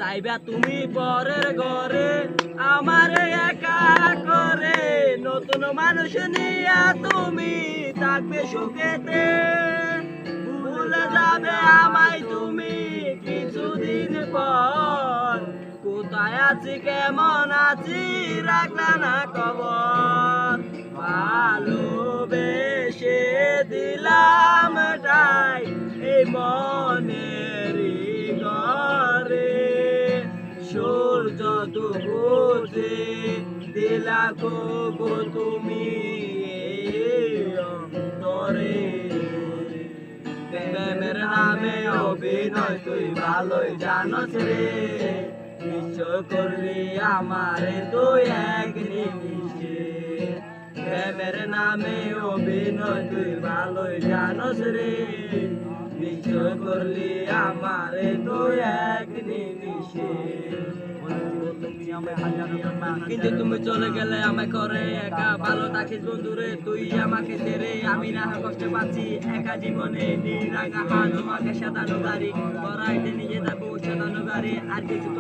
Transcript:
যাইবা তুমি পরের ঘরে আমারে একা করে, নতুন মানুষ নিয়া তুমি থাকবে সুখেতে, ভুলে যাবে আমায় তুমি কিছুদিন পর, কোথায় আছি কেমন আছি রাখলা না খবর, ভালোবেসে দিলাম তাই এই মনেরই ঘরে, সূর্য দুপুরে দিলা গো তুমি অন্তরে, প্রেমের নামে অভিনয় তুই ভালোই জানস রে, নিশ্চয় করলি আমারে তুই এক নিমিষে, প্রেমের নামে অভিনয় তুই ভালোই জানস রে, নিশ্চয় করলি আমারে তুই এক নিমিষে, কিন্তু তুমি চলে গেলে আমায় করে একা, ভালো থাকিস বন্ধুরে তুই আমাকে ছেড়ে, আমি না কষ্ট পাচ্ছি একা জীবনে, নীল রাঙা হাত তোমাকে সাজানো গাড়ি, করাইতে নিয়ে যাবো সাজানো গাড়ি, আর কিছু